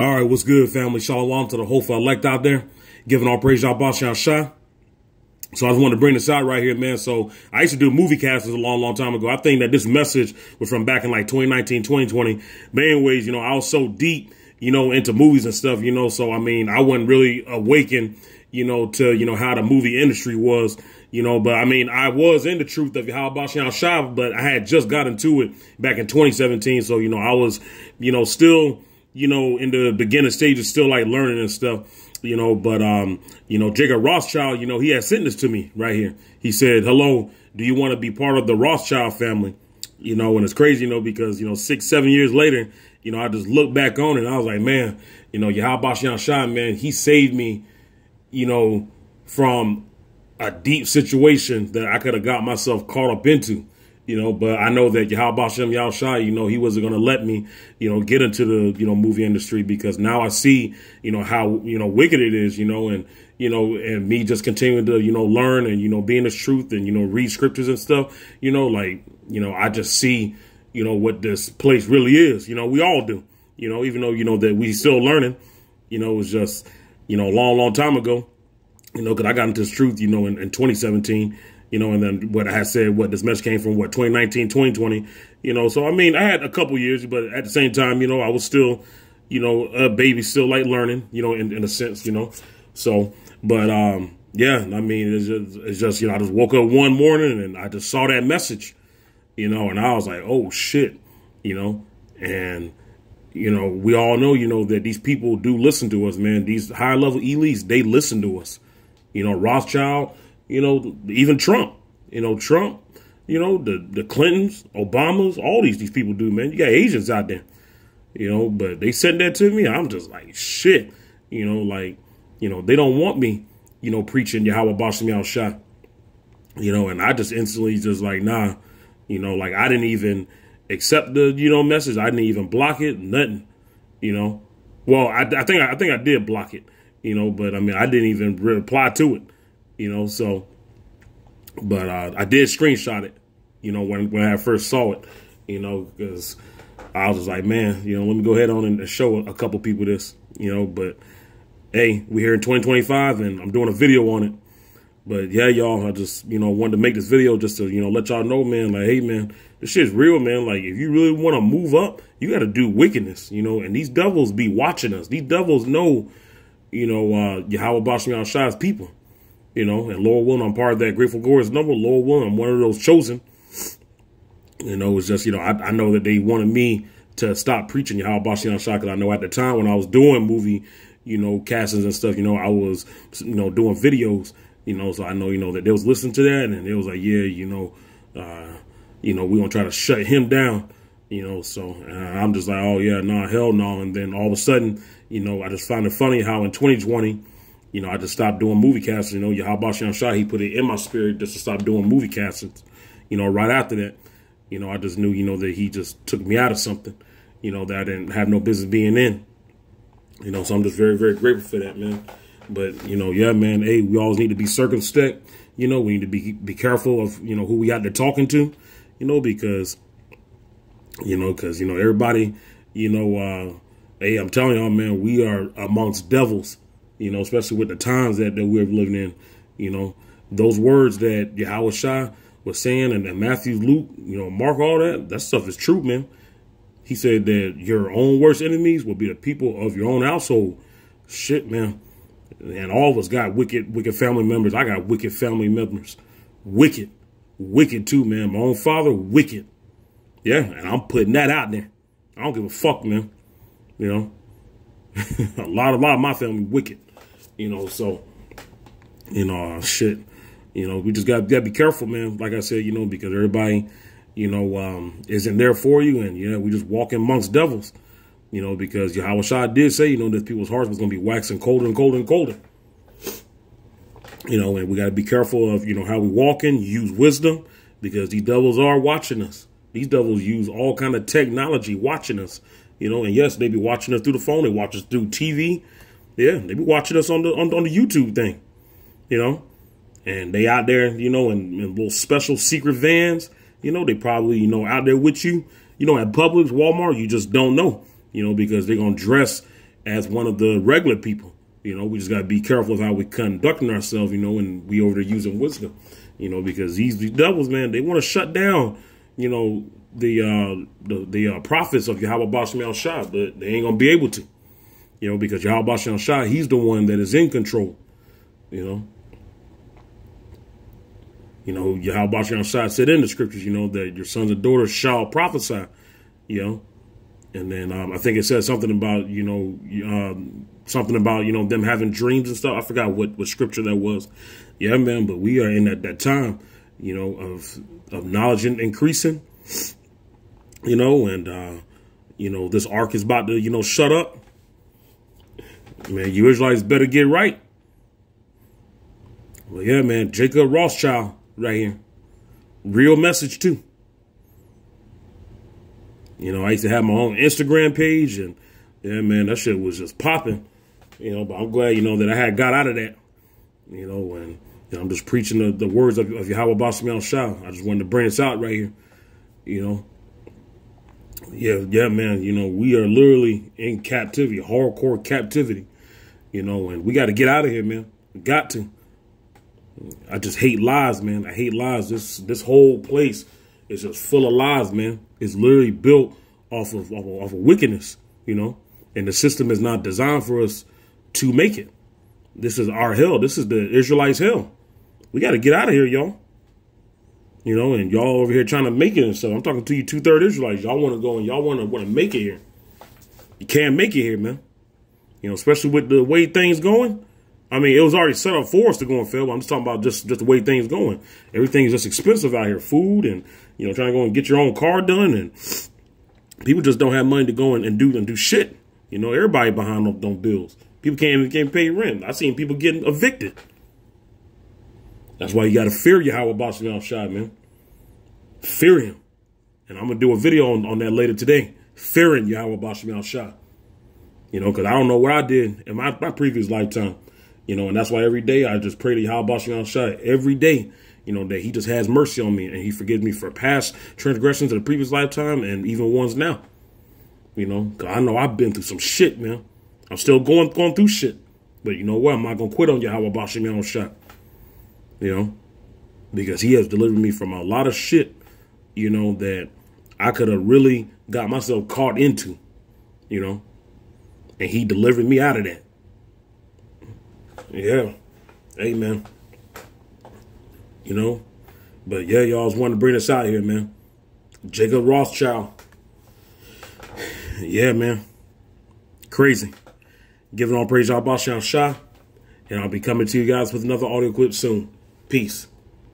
All right, what's good, family? Shalom to the hopeful elect out there. Giving all praise, Yahawashai144. So I just wanted to bring this out right here, man. So I used to do movie castings a long time ago. I think that this message was from back in like 2019, 2020. But anyways, I was so deep, into movies and stuff, So, I mean, I wasn't really awakened, to, how the movie industry was, But, I mean, I was in the truth of Yahawashai144, but I had just got into it back in 2017. So, I was, still, in the beginning stages, still like learning and stuff. But, Jacob Rothschild, he had sent this to me right here. He said, hello, do you want to be part of the Rothschild family? And it's crazy, because, 6-7 years later, I just look back on it and I was like, man, Yahawashai144, man, he saved me, from a deep situation that I could have got myself caught up into. But I know that Yahawashai144, he wasn't going to let me, get into the, movie industry, because now I see, how, wicked it is, and me just continuing to, learn and, be in this truth and, read scriptures and stuff, I just see, what this place really is. We all do, even though, that we still learning, it was just, a long time ago, because I got into this truth, in 2017. And then what I had said, this message came from, 2019, 2020, So, I mean, I had a couple years, but at the same time, I was still, a baby, still like learning, in a sense, So, but, yeah, I mean, it's just, I just woke up one morning and I just saw that message, and I was like, oh, shit, and, we all know, that these people do listen to us, man. These high level elites, they listen to us, Rothschild, even Trump, Trump, the Clintons, Obamas, all these people do, man. You got agents out there, but they sent that to me. I'm just like, shit, they don't want me, preaching Yahawashai144, and I just instantly just like, nah, like I didn't even accept the, message. I didn't even block it, nothing, well, I think I did block it, but I mean, I didn't even reply to it. So, but I did screenshot it, when I first saw it, because I was just like, man, let me go ahead on and show a couple people this, but hey, we're here in 2025 and I'm doing a video on it. But yeah, y'all, I just, wanted to make this video just to, let y'all know, man, like, hey, man, this shit's real, man. Like, if you really want to move up, you got to do wickedness, and these devils be watching us. These devils know, Yahawashai144's people. And Lord willing, I'm part of that Grateful Glorious number. Lord willing, I'm one of those chosen. It's just, I know that they wanted me to stop preaching Yahawashai144, because I know at the time when I was doing movie, castings and stuff, I was, doing videos, so I know, that they was listening to that and it was like, yeah, we're going to try to shut him down, so I'm just like, oh yeah, nah, hell no. And then all of a sudden, I just find it funny how in 2020, I just stopped doing movie castings. Yahawashai144, he put it in my spirit just to stop doing movie castings. Right after that, I just knew, that he just took me out of something, that I didn't have no business being in. So I'm just very, very grateful for that, man. But, yeah, man, hey, we always need to be circumspect. We need to be careful of, who we out there talking to, because, everybody, hey, I'm telling y'all, man, we are amongst devils. Especially with the times that we're living in, those words that Yahawashai was saying and Matthew, Luke, Mark, all that stuff is true, man. He said that your own worst enemies will be the people of your own household. Shit, man. And all of us got wicked family members. I got wicked family members. Wicked too, man. My own father, wicked. Yeah, and I'm putting that out there. I don't give a fuck, man. a lot of my family wicked. So, shit, we just gotta be careful, man. Like I said, because everybody, isn't there for you. And yeah, we just walk amongst devils, because Yahawashai did say, that people's hearts was going to be waxing colder and colder and colder. And we got to be careful of, how we walking, use wisdom, because these devils are watching us. These devils use all kind of technology watching us, and yes, they be watching us through the phone. They watch us through TV. Yeah, they be watching us on the YouTube thing, and they out there, in little special secret vans, they probably, out there with you, at Publix, Walmart, you just don't know, because they're going to dress, as one of the regular people. You know, we just got to be careful of how we conducting ourselves, you know, and we over there using wisdom, you know, because these devils, man, they want to shut down, you know, the prophets of Yahweh Bashem Yahushua, but they ain't going to be able to, you know, because Yahweh Bashem Yahushua, he's the one that is in control, you know. You know, Yahweh Bashem Yahushua said in the scriptures, you know, that your sons and daughters shall prophesy, you know. And then I think it says something about, you know, them having dreams and stuff. I forgot what scripture that was. Yeah, man. But we are in that time, you know, of knowledge increasing, you know, and, you know, this ark is about to, you know, shut up. Man, you Israelites better get right. Well, yeah, man. Jacob Rothschild right here. Real message, too. You know, I used to have my own Instagram page, and yeah, man, that shit was just popping. You know, but I'm glad, you know, that I had got out of that. You know, and you know, I'm just preaching the words of Yahweh Bashem Yahushua. I just wanted to bring this out right here. You know, yeah, man. You know, we are literally in captivity, hardcore captivity. You know, and we got to get out of here, man. We got to. I just hate lies, man. I hate lies. This whole place is just full of lies, man. It's literally built off of wickedness, you know, and the system is not designed for us to make it. This is our hell. This is the Israelites' hell. We got to get out of here, y'all. You know, and y'all over here trying to make it and stuff. I'm talking to you 2/3 Israelites. Y'all want to go and y'all want to make it here. You can't make it here, man. You know, especially with the way things going. I mean, it was already set up for us to go and fail. But I'm just talking about just the way things going. Everything is just expensive out here. Food and, you know, trying to go and get your own car done. And people just don't have money to go and do shit. You know, everybody behind them bills. People can't pay rent. I've seen people getting evicted. That's why you got to fear Yahweh Bashem Yahushua, man. Fear him. And I'm going to do a video on that later today. Fearing Yahweh Bashem Yahushua. You know, because I don't know what I did in my previous lifetime. You know, and that's why every day I just pray to Yahweh Bashem Yahushua every day, you know, that he just has mercy on me and he forgives me for past transgressions of the previous lifetime and even ones now. You know, because I know I've been through some shit, man. I'm still going through shit. But you know what? I'm not going to quit on Yahweh Bashem Yahushua. You know, because he has delivered me from a lot of shit, you know, that I could have really got myself caught into, you know, and he delivered me out of that. Yeah. Amen. You know, but yeah, y'all just wanted to bring this out here, man. Jacob Rothschild. Yeah, man. Crazy. Giving all praise to Yahweh Bashem Yahushua. And I'll be coming to you guys with another audio clip soon. Peace.